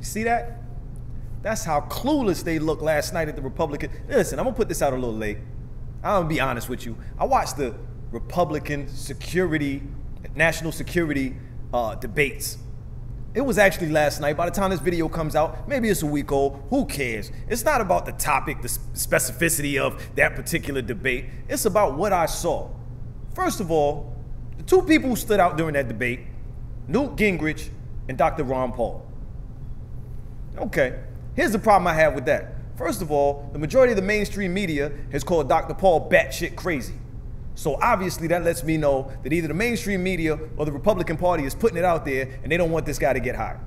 See that? That's how clueless they looked last night at the Republican. Listen, I'm gonna put this out a little late. I'm gonna be honest with you. I watched the Republican national security debates. It was actually last night. By the time this video comes out, maybe it's a week old. Who cares? It's not about the topic, the specificity of that particular debate. It's about what I saw. First of all, the two people who stood out during that debate, Newt Gingrich and Dr. Ron Paul. Okay, here's the problem I have with that. First of all, the majority of the mainstream media has called Dr. Paul batshit crazy. So obviously that lets me know that either the mainstream media or the Republican Party is putting it out there and they don't want this guy to get hired.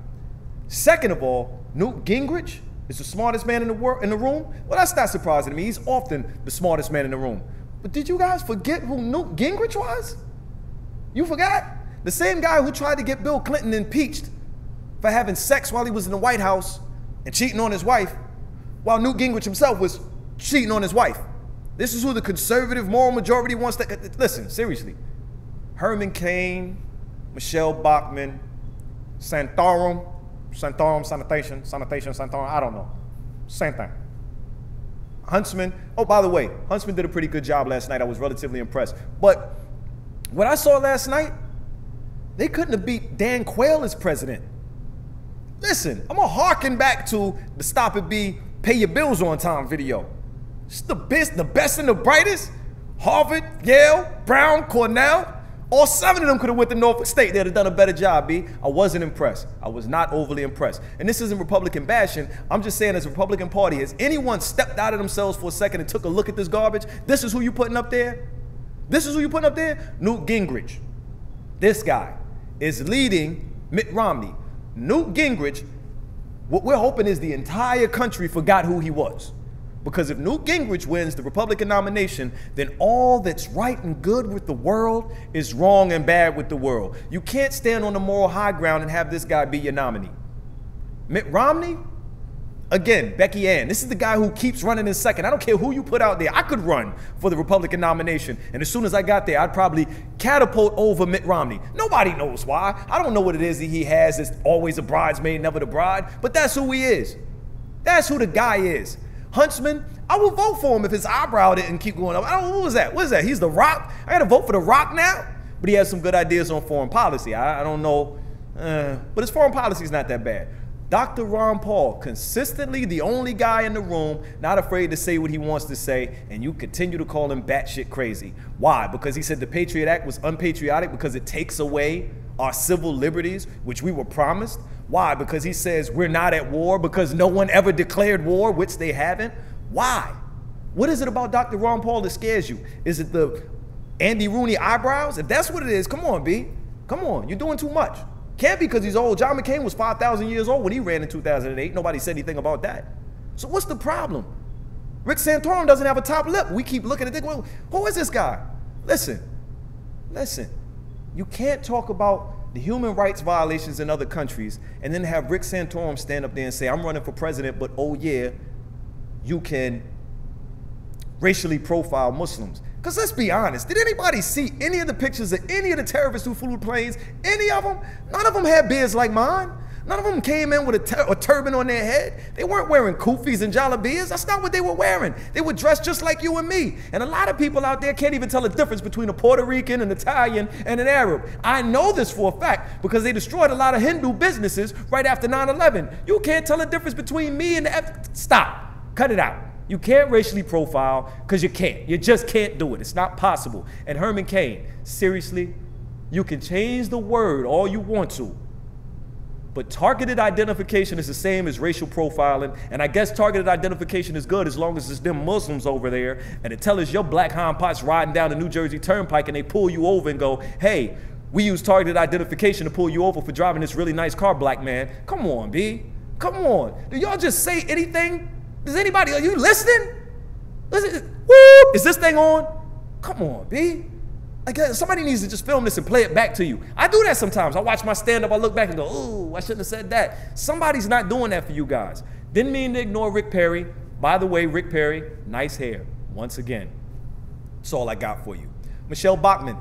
Second of all, Newt Gingrich is the smartest man in the room. Well, that's not surprising to me. He's often the smartest man in the room. But did you guys forget who Newt Gingrich was? You forgot? The same guy who tried to get Bill Clinton impeached for having sex while he was in the White House and cheating on his wife, while Newt Gingrich himself was cheating on his wife. This is who the conservative moral majority wants to, listen, seriously. Herman Cain, Michelle Bachmann, Santorum, sanitation, I don't know. Same thing. Huntsman, oh, by the way, Huntsman did a pretty good job last night. I was relatively impressed. But what I saw last night, they couldn't have beat Dan Quayle as president. Listen, I'm gonna harken back to the Stop It Be, Pay Your Bills on Time video. It's the best and the brightest. Harvard, Yale, Brown, Cornell. All 7 of them could have went to Norfolk State. They'd have done a better job, B. I wasn't impressed. I was not overly impressed. And this isn't Republican bashing. I'm just saying as a Republican Party, has anyone stepped out of themselves for a second and took a look at this garbage? This is who you putting up there? This is who you putting up there? Newt Gingrich. This guy is leading Mitt Romney. Newt Gingrich, what we're hoping is the entire country forgot who he was. Because if Newt Gingrich wins the Republican nomination, then all that's right and good with the world is wrong and bad with the world. You can't stand on the moral high ground and have this guy be your nominee. Mitt Romney, again, Becky Ann. This is the guy who keeps running in second. I don't care who you put out there. I could run for the Republican nomination. And as soon as I got there, I'd probably catapult over Mitt Romney. Nobody knows why. I don't know what it is that he has. It's always a bridesmaid, never the bride. But that's who he is. That's who the guy is. Huntsman, I will vote for him if his eyebrow didn't keep going up. I don't know, what was that? What is that? He's the Rock? I got to vote for the Rock now? But he has some good ideas on foreign policy. I don't know. But his foreign policy is not that bad. Dr. Ron Paul, consistently the only guy in the room, not afraid to say what he wants to say, and you continue to call him batshit crazy. Why? Because he said the Patriot Act was unpatriotic because it takes away our civil liberties, which we were promised. Why? Because he says we're not at war because no one ever declared war, which they haven't. Why? What is it about Dr. Ron Paul that scares you? Is it the Andy Rooney eyebrows? If that's what it is, come on, B. Come on, you're doing too much. Can't be because he's old. John McCain was 5,000 years old when he ran in 2008. Nobody said anything about that. So what's the problem? Rick Santorum doesn't have a top lip. We keep looking at it. Well, who is this guy? Listen. You can't talk about the human rights violations in other countries and then have Rick Santorum stand up there and say, I'm running for president, but oh yeah, you can racially profile Muslims. Because let's be honest, did anybody see any of the pictures of any of the terrorists who flew planes? Any of them? None of them had beards like mine. None of them came in with a turban on their head. They weren't wearing kufis and jalabiyas. That's not what they were wearing. They were dressed just like you and me. And a lot of people out there can't even tell the difference between a Puerto Rican, an Italian, and an Arab. I know this for a fact because they destroyed a lot of Hindu businesses right after 9/11. You can't tell the difference between me and Stop. Cut it out. You can't racially profile because you can't. You just can't do it. It's not possible. And Herman Cain, seriously, you can change the word all you want to, but targeted identification is the same as racial profiling. And I guess targeted identification is good as long as it's them Muslims over there and it tell us your black hind pots riding down the New Jersey Turnpike and they pull you over and go, hey, we use targeted identification to pull you over for driving this really nice car, black man. Come on, B. Come on. Do y'all just say anything? Does anybody, are you listening? Listen, whoop, is this thing on? Come on, B. Again, somebody needs to just film this and play it back to you. I do that sometimes. I watch my stand-up, I look back and go, ooh, I shouldn't have said that. Somebody's not doing that for you guys. Didn't mean to ignore Rick Perry. By the way, Rick Perry, nice hair, once again. That's all I got for you. Michelle Bachmann,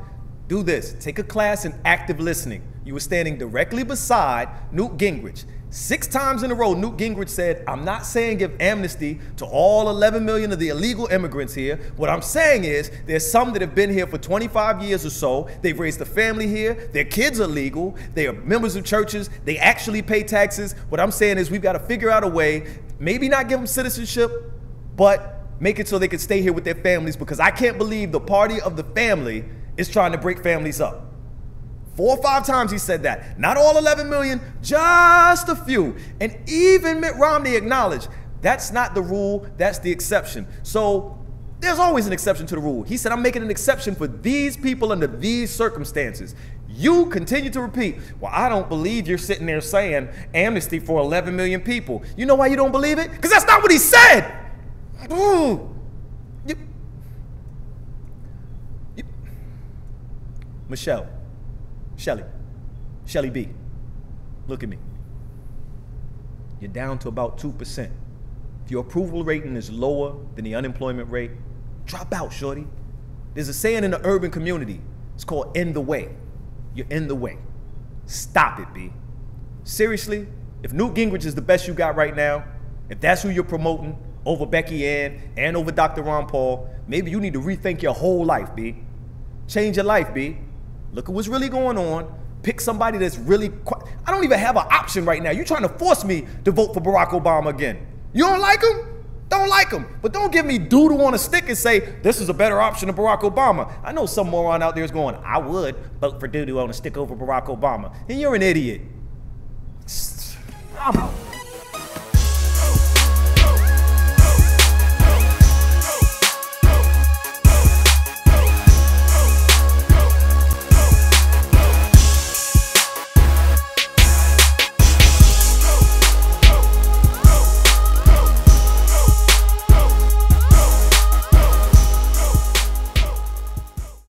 do this. Take a class in active listening. You were standing directly beside Newt Gingrich. 6 times in a row, Newt Gingrich said, I'm not saying give amnesty to all 11 million of the illegal immigrants here. What I'm saying is there's some that have been here for 25 years or so. They've raised a family here. Their kids are legal. They are members of churches. They actually pay taxes. What I'm saying is we've got to figure out a way, maybe not give them citizenship, but make it so they can stay here with their families, because I can't believe the party of the family is trying to break families up. 4 or 5 times he said that. Not all 11 million, just a few. And even Mitt Romney acknowledged that's not the rule, that's the exception. So there's always an exception to the rule. He said, I'm making an exception for these people under these circumstances. You continue to repeat, well, I don't believe you're sitting there saying amnesty for 11 million people. You know why you don't believe it? Because that's not what he said. Ooh. Shelly B, look at me. You're down to about 2%. If your approval rating is lower than the unemployment rate, drop out, shorty. There's a saying in the urban community. It's called in the way. You're in the way. Stop it, B. Seriously, if Newt Gingrich is the best you got right now, if that's who you're promoting over Becky Ann and over Dr. Ron Paul, maybe you need to rethink your whole life, B. Change your life, B. Look at what's really going on. Pick somebody that's really, I don't even have an option right now. You're trying to force me to vote for Barack Obama again. You don't like him? Don't like him. But don't give me doodle on a stick and say, this is a better option than Barack Obama. I know some moron out there is going, I would vote for doodle on a stick over Barack Obama. And you're an idiot. I'm out.